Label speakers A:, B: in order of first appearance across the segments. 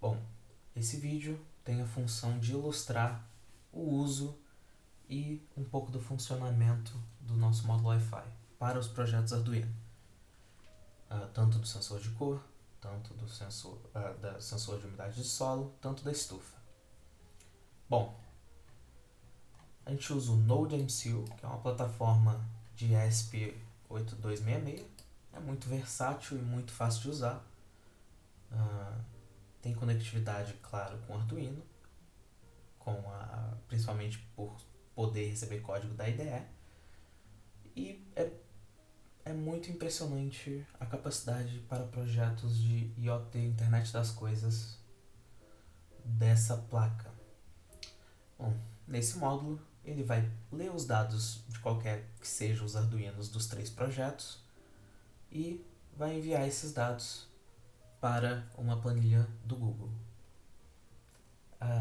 A: Bom, esse vídeo tem a função de ilustrar o uso e um pouco do funcionamento do nosso módulo Wi-Fi para os projetos Arduino. Tanto do sensor de cor, tanto do sensor de umidade de solo, tanto da estufa. Bom, a gente usa o NodeMCU, que é uma plataforma de ESP8266. É muito versátil e muito fácil de usar. Tem conectividade, claro, com o Arduino, principalmente por poder receber código da IDE. E é muito impressionante a capacidade para projetos de IoT, Internet das Coisas, dessa placa. Bom, nesse módulo ele vai ler os dados de qualquer que sejam os Arduinos dos 3 projetos e vai enviar esses dados para uma planilha do Google.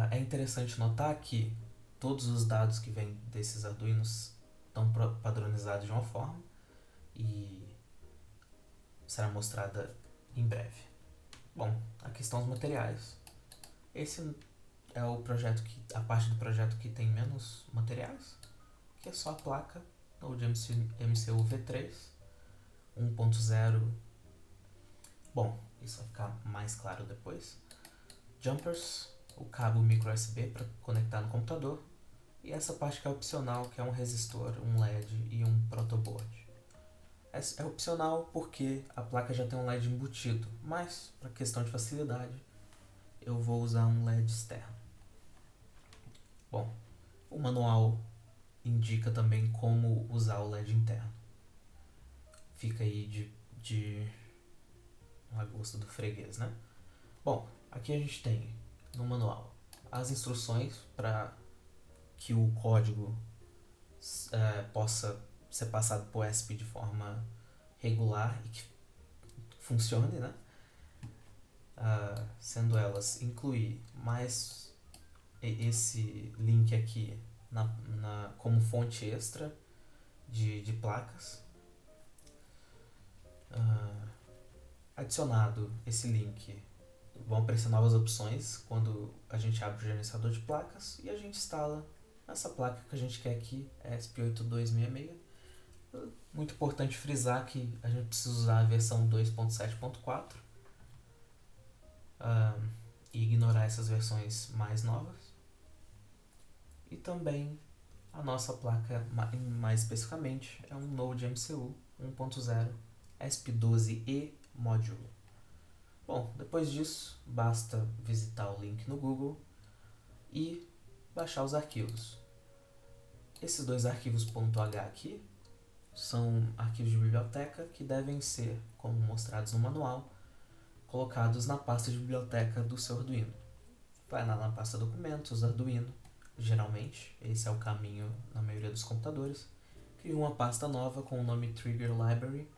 A: É interessante notar que todos os dados que vêm desses Arduinos estão padronizados de uma forma e será mostrada em breve. Bom, aqui estão os materiais. Esse é a parte do projeto que tem menos materiais, que é só a placa NodeMCU V3 1.0. Bom, isso vai ficar mais claro depois. Jumpers, o cabo micro USB para conectar no computador, e essa parte que é opcional, que é um resistor, um LED e um protoboard. É opcional porque a placa já tem um LED embutido, mas para questão de facilidade eu vou usar um LED externo. Bom, o manual indica também como usar o LED interno. Fica aí de a gosto do freguês, né? Bom, aqui a gente tem no manual as instruções para que o código possa ser passado por ESP de forma regular e que funcione, né? Sendo elas incluir mais esse link aqui como fonte extra de placas. Adicionado esse link, vão aparecer novas opções quando a gente abre o gerenciador de placas e a gente instala essa placa que a gente quer aqui, ESP8266. Muito importante frisar que a gente precisa usar a versão 2.7.4 e ignorar essas versões mais novas. E também a nossa placa, mais especificamente, é um NodeMCU 1.0 ESP12E módulo. Bom, depois disso, basta visitar o link no Google e baixar os arquivos. Esses 2 arquivos .h aqui são arquivos de biblioteca que devem ser, como mostrados no manual, colocados na pasta de biblioteca do seu Arduino. Vai lá na pasta documentos, Arduino, geralmente, esse é o caminho na maioria dos computadores. Cria uma pasta nova com o nome Trigger Library,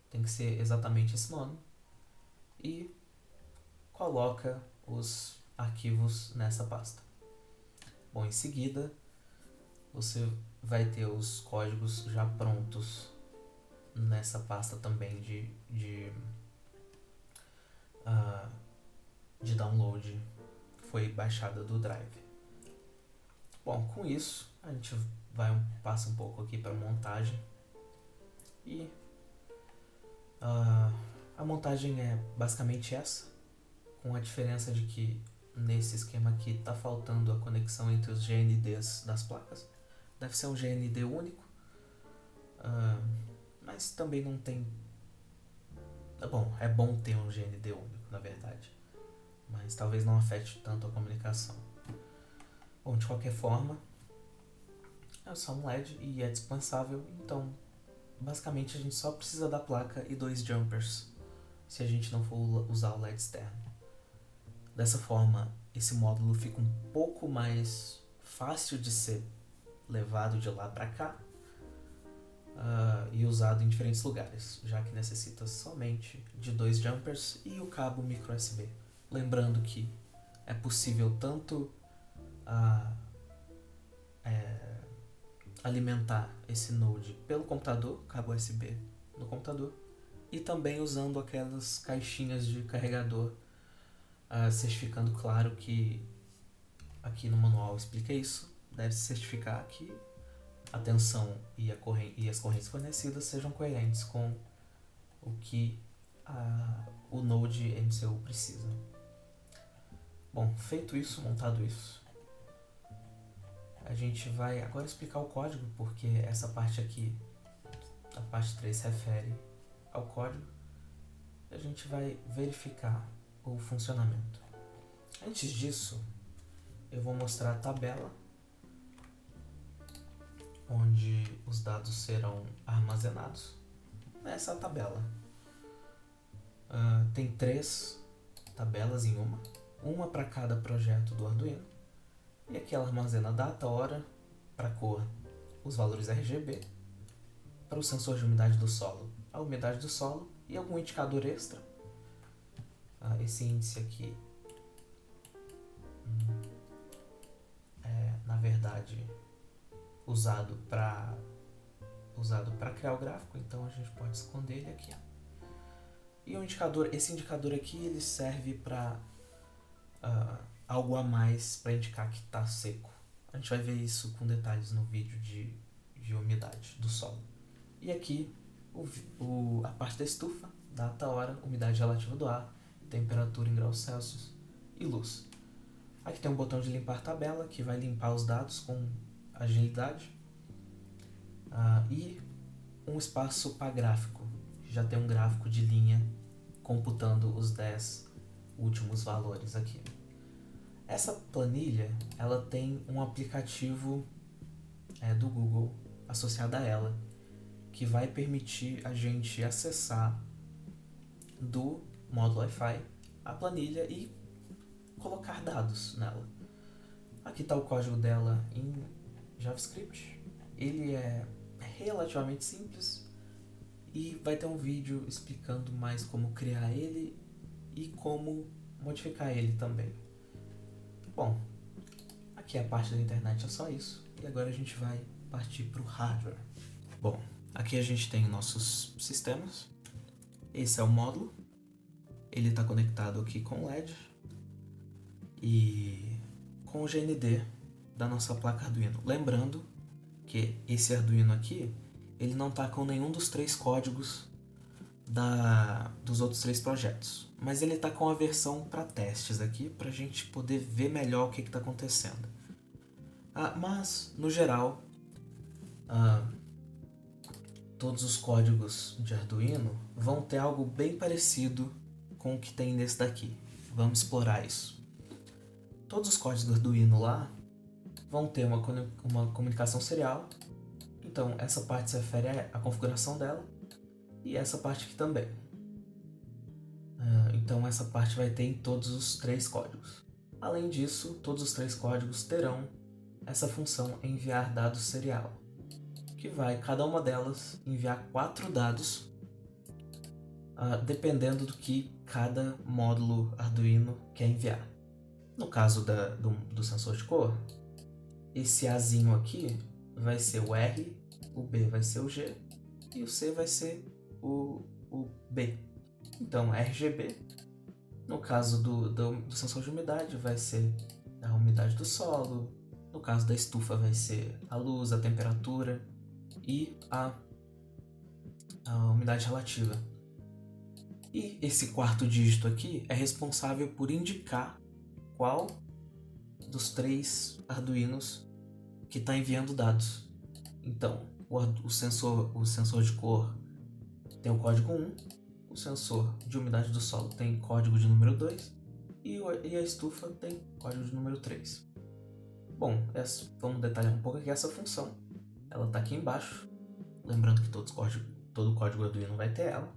A: tem que ser exatamente esse nome, e coloca os arquivos nessa pasta. Bom, em seguida você vai ter os códigos já prontos nessa pasta também de download, que foi baixada do Drive. Bom, com isso a gente passa um pouco aqui para montagem e a montagem é basicamente essa, com a diferença de que nesse esquema aqui está faltando a conexão entre os GNDs das placas. Deve ser um GND único, mas também não tem... Bom, é bom ter um GND único, na verdade, mas talvez não afete tanto a comunicação. Bom, de qualquer forma, é só um LED e é dispensável, então basicamente a gente só precisa da placa e 2 jumpers se a gente não for usar o LED externo. Dessa forma, esse módulo fica um pouco mais fácil de ser levado de lá para cá e usado em diferentes lugares, já que necessita somente de 2 jumpers e o cabo micro USB. Lembrando que é possível tanto alimentar esse node pelo computador, cabo USB no computador, e também usando aquelas caixinhas de carregador certificando, claro, que aqui no manual explica isso. Deve se certificar que a tensão e as correntes fornecidas sejam coerentes com o que o Node MCU precisa. Bom, feito isso, montado isso, a gente vai agora explicar o código, porque essa parte aqui, a parte 3, se refere ao código. A gente vai verificar o funcionamento. Antes disso, eu vou mostrar a tabela onde os dados serão armazenados. Nessa tabela tem 3 tabelas em uma para cada projeto do Arduino, e aqui ela armazena a data, hora, para a cor, os valores RGB, para o sensor de umidade do solo, a umidade do solo e algum indicador extra. Esse índice aqui é, na verdade, usado para criar o gráfico, então a gente pode esconder ele aqui. E esse indicador aqui, ele serve para algo a mais para indicar que está seco. A gente vai ver isso com detalhes no vídeo de umidade do solo. E aqui a parte da estufa, data, hora, umidade relativa do ar, temperatura em graus Celsius e luz. Aqui tem um botão de limpar tabela, que vai limpar os dados com agilidade. E um espaço para gráfico. Já tem um gráfico de linha computando os 10 últimos valores aqui. Essa planilha, ela tem um aplicativo do Google associado a ela, que vai permitir a gente acessar do módulo Wi-Fi a planilha e colocar dados nela. Aqui está o código dela em JavaScript. Ele é relativamente simples e vai ter um vídeo explicando mais como criar ele e como modificar ele também. Bom, aqui a parte da internet é só isso, e agora a gente vai partir para o hardware. Bom, aqui a gente tem nossos sistemas. Esse é o módulo, ele está conectado aqui com o LED e com o GND da nossa placa Arduino. Lembrando que esse Arduino aqui, ele não está com nenhum dos 3 códigos dos outros 3 projetos, mas ele está com a versão para testes aqui, para a gente poder ver melhor o que está acontecendo. Mas, no geral, todos os códigos de Arduino vão ter algo bem parecido com o que tem nesse daqui. Vamos explorar isso. Todos os códigos do Arduino lá vão ter uma comunicação serial. Então, essa parte se refere à configuração dela, e essa parte aqui também. Então, essa parte vai ter em todos os 3 códigos. Além disso, todos os 3 códigos terão essa função enviar dados serial, que vai, cada uma delas, enviar 4 dados, dependendo do que cada módulo Arduino quer enviar. No caso do sensor de cor, esse Azinho aqui vai ser o R, o B vai ser o G e o C vai ser o B. Então, RGB, no caso do sensor de umidade, vai ser a umidade do solo. No caso da estufa, vai ser a luz, a temperatura e a umidade relativa. E esse 4º dígito aqui é responsável por indicar qual dos 3 Arduinos que está enviando dados. Então, o sensor de cor tem o código 1, o sensor de umidade do solo tem código de número 2 e a estufa tem código de número 3. Bom, vamos detalhar um pouco aqui essa função. Ela está aqui embaixo, lembrando que todo código Arduino vai ter ela.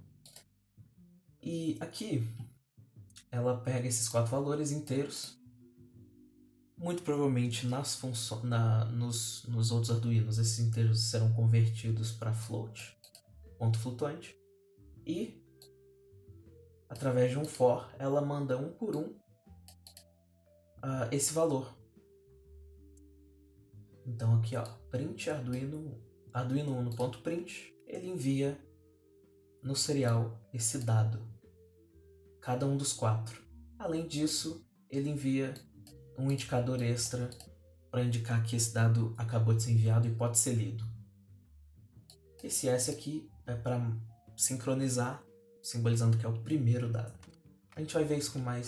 A: E aqui ela pega esses 4 valores inteiros. Muito provavelmente nos outros Arduinos esses inteiros serão convertidos para float, ponto flutuante, e através de um for ela manda um por um esse valor. Então aqui, print Arduino 1.print, ele envia no serial esse dado, cada um dos 4. Além disso, ele envia um indicador extra para indicar que esse dado acabou de ser enviado e pode ser lido. Esse S aqui é para sincronizar, simbolizando que é o primeiro dado. A gente vai ver isso vai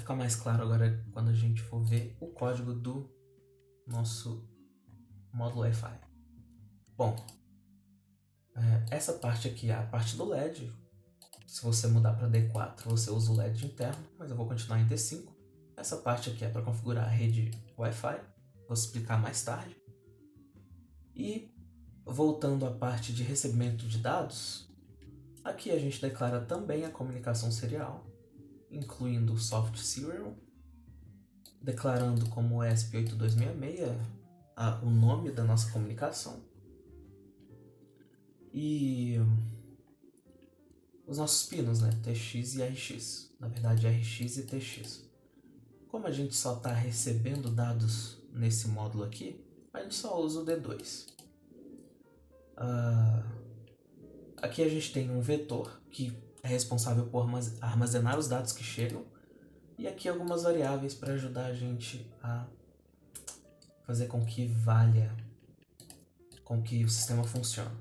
A: ficar mais claro agora quando a gente for ver o código do nosso módulo Wi-Fi. Bom, essa parte aqui é a parte do LED. Se você mudar para D4, você usa o LED interno, mas eu vou continuar em D5. Essa parte aqui é para configurar a rede Wi-Fi, vou explicar mais tarde. E voltando à parte de recebimento de dados, aqui a gente declara também a comunicação serial, incluindo o soft serial, declarando como ESP8266 o nome da nossa comunicação e os nossos pinos, né? TX e RX, na verdade RX e TX. Como a gente só está recebendo dados nesse módulo aqui, a gente só usa o D2. Aqui a gente tem um vetor que é responsável por armazenar os dados que chegam, e aqui algumas variáveis para ajudar a gente a fazer com que o sistema funcione.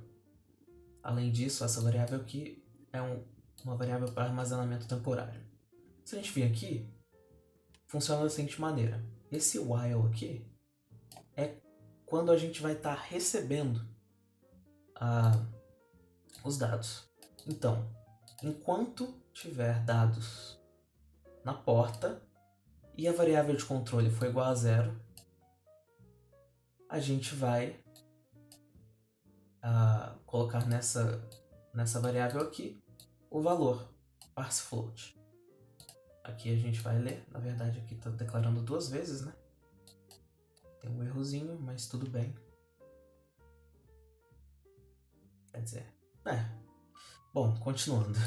A: Além disso, essa variável aqui é uma variável para armazenamento temporário. Se a gente vir aqui, funciona da seguinte maneira. Esse while aqui é quando a gente vai estar recebendo os dados. Então, enquanto tiver dados na porta e a variável de controle for igual a 0, a gente vai colocar nessa variável aqui o valor parseFloat. Aqui a gente vai ler, na verdade aqui está declarando duas vezes, né? Tem um errozinho, mas tudo bem. Quer dizer, bom, continuando.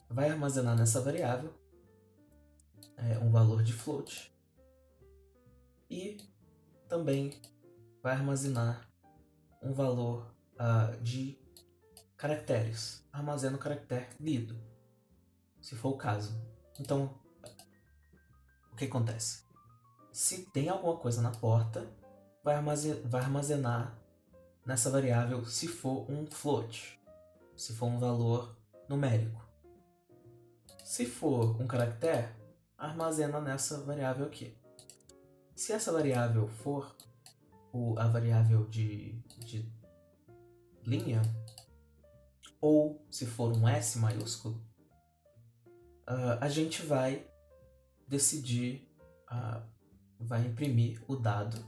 A: Vai armazenar nessa variável um valor de float e também vai armazenar um valor de caracteres. Armazena o caractere lido, se for o caso. Então, o que acontece? Se tem alguma coisa na porta, vai armazenar nessa variável se for um float, se for um valor numérico. Se for um caractere, armazena nessa variável aqui. Se essa variável for a variável de linha, ou se for um S maiúsculo, a gente vai decidir, vai imprimir o dado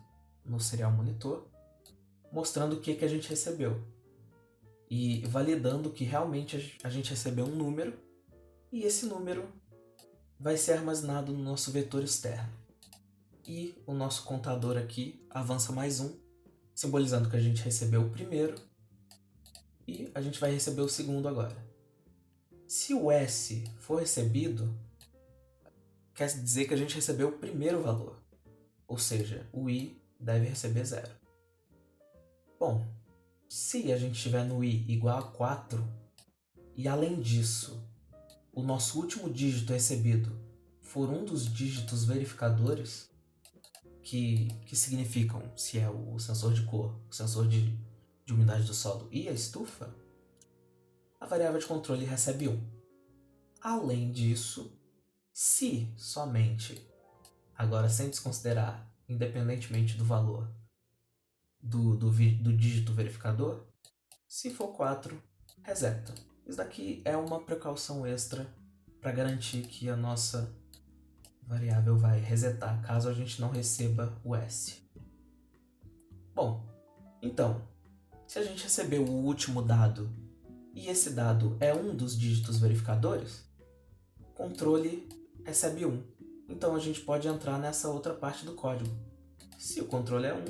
A: no serial monitor, mostrando o que a gente recebeu e validando que realmente a gente recebeu um número, e esse número vai ser armazenado no nosso vetor externo. E o nosso contador aqui avança mais um, simbolizando que a gente recebeu o primeiro e a gente vai receber o segundo agora. Se o S for recebido, quer dizer que a gente recebeu o primeiro valor, ou seja, o I deve receber 0. Bom, se a gente tiver no I igual a 4, e além disso, o nosso último dígito recebido for um dos dígitos verificadores, que significam se é o sensor de cor, o sensor de umidade do solo e a estufa, a variável de controle recebe 1. Além disso, se somente, agora sem desconsiderar, independentemente do valor do dígito verificador, se for 4, reseta. Isso daqui é uma precaução extra para garantir que a nossa variável vai resetar caso a gente não receba o S. Bom, então, se a gente recebeu o último dado e esse dado é um dos dígitos verificadores, o controle recebe 1. Então a gente pode entrar nessa outra parte do código. Se o controle é 1,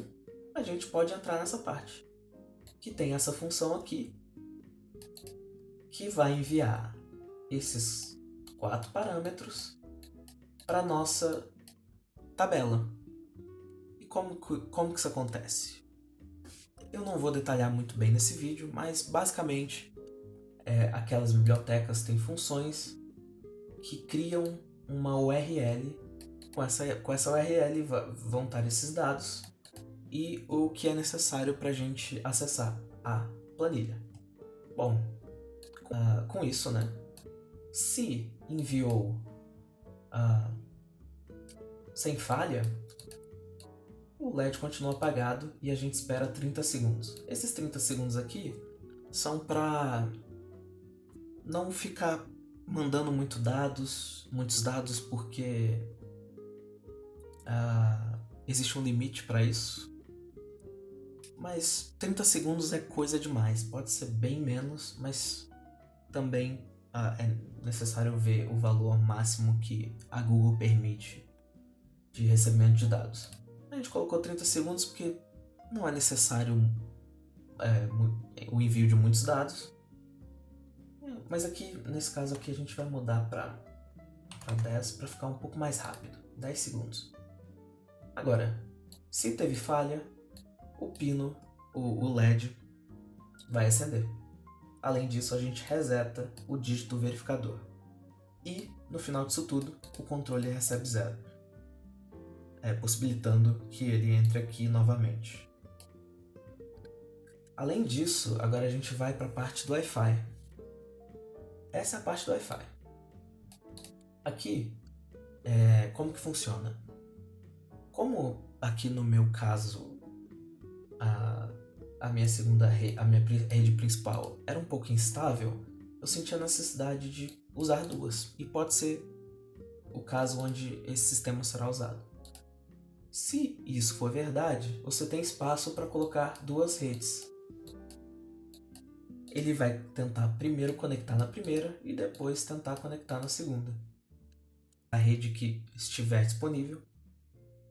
A: a gente pode entrar nessa parte, que tem essa função aqui, que vai enviar esses 4 parâmetros para a nossa tabela. E como que isso acontece? Eu não vou detalhar muito bem nesse vídeo, mas basicamente aquelas bibliotecas têm funções que criam uma URL. Com essa URL vão estar esses dados e o que é necessário para a gente acessar a planilha. Bom, com isso, né? Se enviou sem falha, o LED continua apagado e a gente espera 30 segundos. Esses 30 segundos aqui são para não ficar mandando muitos dados, porque existe um limite para isso. Mas 30 segundos é coisa demais, pode ser bem menos, mas também é necessário ver o valor máximo que a Google permite de recebimento de dados. A gente colocou 30 segundos porque não é necessário o envio de muitos dados. Mas aqui, nesse caso aqui, a gente vai mudar para 10 para ficar um pouco mais rápido. 10 segundos. Agora, se teve falha, o pino, o LED, vai acender. Além disso, a gente reseta o dígito verificador. E, no final disso tudo, o controle recebe 0. Possibilitando que ele entre aqui novamente. Além disso, agora a gente vai para a parte do Wi-Fi. Essa é a parte do Wi-Fi. Aqui, como que funciona? Como aqui no meu caso, a minha rede principal era um pouco instável, eu senti a necessidade de usar duas. E pode ser o caso onde esse sistema será usado. Se isso for verdade, você tem espaço para colocar duas redes. Ele vai tentar primeiro conectar na primeira e depois tentar conectar na segunda. A rede que estiver disponível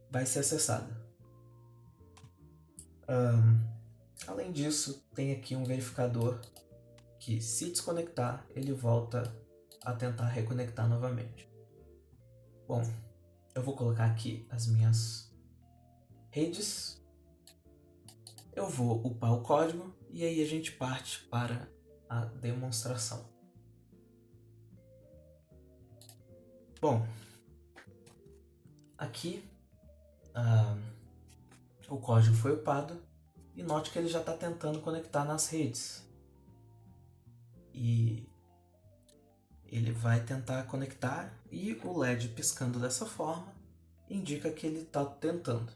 A: vai ser acessada. Além disso, tem aqui um verificador que, se desconectar, ele volta a tentar reconectar novamente. Bom, eu vou colocar aqui as minhas redes. Eu vou upar o código e aí a gente parte para a demonstração. Bom, aqui o código foi upado e note que ele já está tentando conectar nas redes. E ele vai tentar conectar e o LED piscando dessa forma indica que ele está tentando.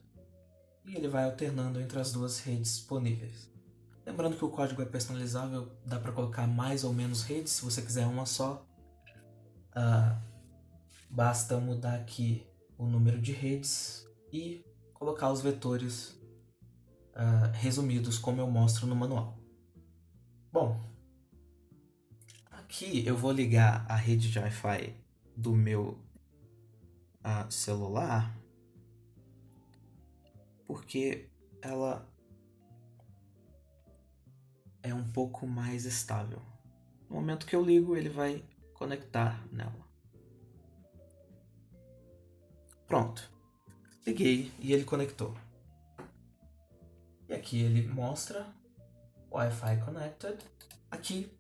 A: E ele vai alternando entre as duas redes disponíveis. Lembrando que o código é personalizável, dá para colocar mais ou menos redes, se você quiser uma só. Basta mudar aqui o número de redes e colocar os vetores resumidos como eu mostro no manual. Bom, aqui eu vou ligar a rede de Wi-Fi do meu celular, porque ela é um pouco mais estável. No momento que eu ligo, ele vai conectar nela. Pronto. Liguei e ele conectou. E aqui ele mostra Wi-Fi connected. Aqui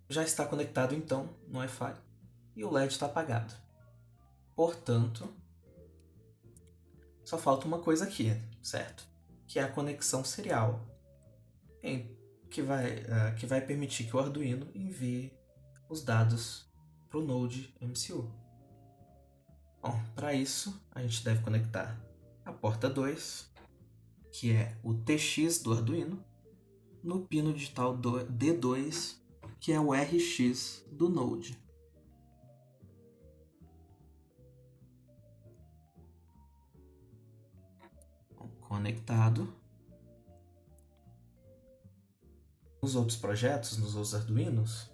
A: já está conectado então no Wi-Fi e o LED está apagado. Portanto, só falta uma coisa aqui, certo? Que é a conexão serial, que vai permitir que o Arduino envie os dados para o Node MCU. Bom, para isso a gente deve conectar a porta 2, que é o TX do Arduino, no pino digital D2, que é o RX do Node. Conectado. Nos outros projetos, nos outros Arduinos,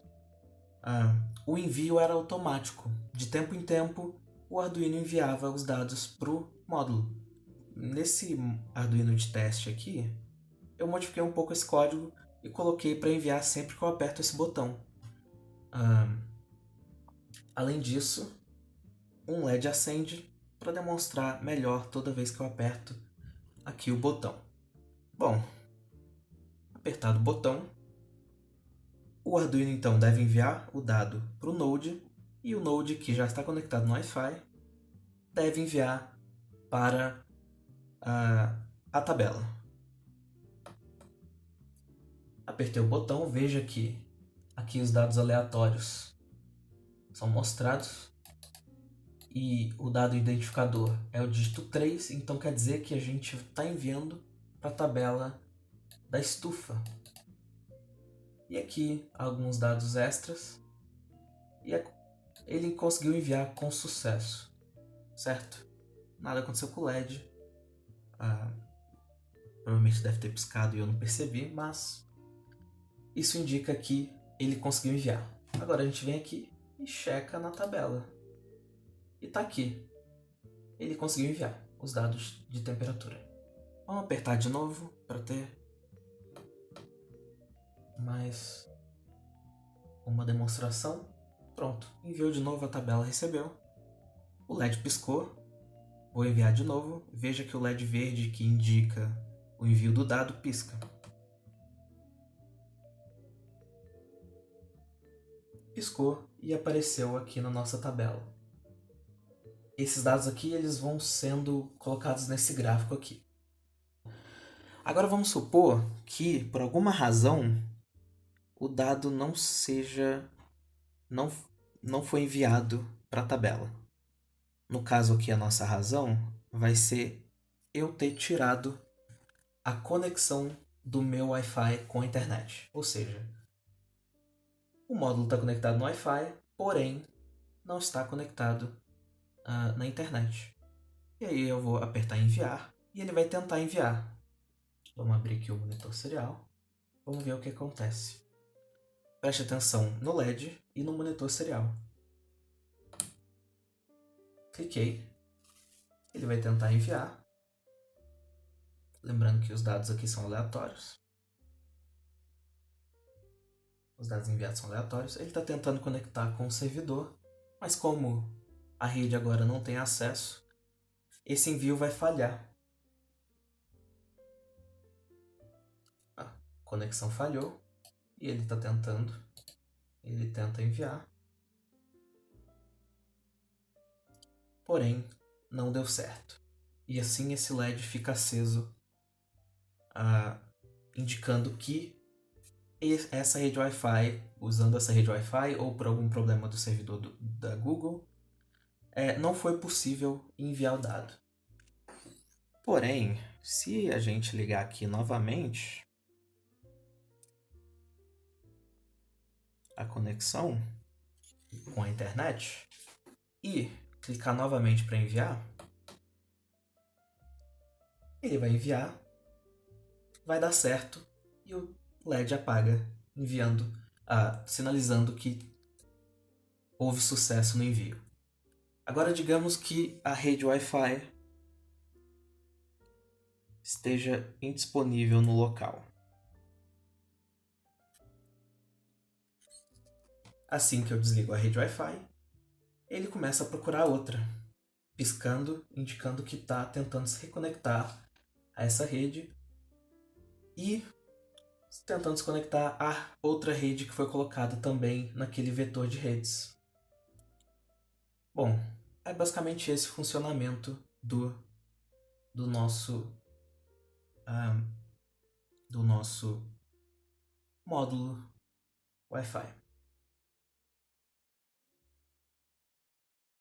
A: o envio era automático. De tempo em tempo, o Arduino enviava os dados para o módulo. Nesse Arduino de teste aqui, eu modifiquei um pouco esse código e coloquei para enviar sempre que eu aperto esse botão. Além disso, um LED acende para demonstrar melhor toda vez que eu aperto aqui o botão. Bom, apertado o botão, o Arduino então deve enviar o dado para o Node e o Node que já está conectado no Wi-Fi deve enviar para a tabela. Apertei o botão, veja que aqui os dados aleatórios são mostrados e o dado identificador é o dígito 3, então quer dizer que a gente está enviando para a tabela da estufa. E aqui alguns dados extras e ele conseguiu enviar com sucesso, certo? Nada aconteceu com o LED, provavelmente deve ter piscado e eu não percebi, mas isso indica que ele conseguiu enviar. Agora a gente vem aqui e checa na tabela. E tá aqui. Ele conseguiu enviar os dados de temperatura. Vamos apertar de novo para ter mais uma demonstração. Pronto, enviou de novo, a tabela recebeu. O LED piscou. Vou enviar de novo. Veja que o LED verde que indica o envio do dado pisca. Piscou e apareceu aqui na nossa tabela. Esses dados aqui eles vão sendo colocados nesse gráfico aqui. Agora vamos supor que, por alguma razão, o dado não foi enviado para a tabela. No caso aqui, a nossa razão vai ser eu ter tirado a conexão do meu Wi-Fi com a internet. Ou seja, o módulo está conectado no Wi-Fi, porém não está conectado na internet. E aí eu vou apertar enviar e ele vai tentar enviar. Vamos abrir aqui o monitor serial. Vamos ver o que acontece. Preste atenção no LED e no monitor serial. Cliquei. Ele vai tentar enviar. Lembrando que os dados aqui são aleatórios. Os dados enviados são aleatórios. Ele está tentando conectar com o servidor, mas como a rede agora não tem acesso, esse envio vai falhar. A conexão falhou e ele está tentando. Ele tenta enviar. Porém, não deu certo. E assim esse LED fica aceso, indicando que essa rede Wi-Fi, usando essa rede Wi-Fi ou por algum problema do servidor da Google, não foi possível enviar o dado. Porém, se a gente ligar aqui novamente a conexão com a internet e clicar novamente para enviar, ele vai enviar, vai dar certo e o LED apaga, sinalizando que houve sucesso no envio. Agora digamos que a rede Wi-Fi esteja indisponível no local. Assim que eu desligo a rede Wi-Fi, ele começa a procurar outra, piscando, indicando que está tentando se reconectar a essa rede e tentando se conectar a outra rede que foi colocada também naquele vetor de redes. Bom, é basicamente esse o funcionamento do nosso módulo Wi-Fi.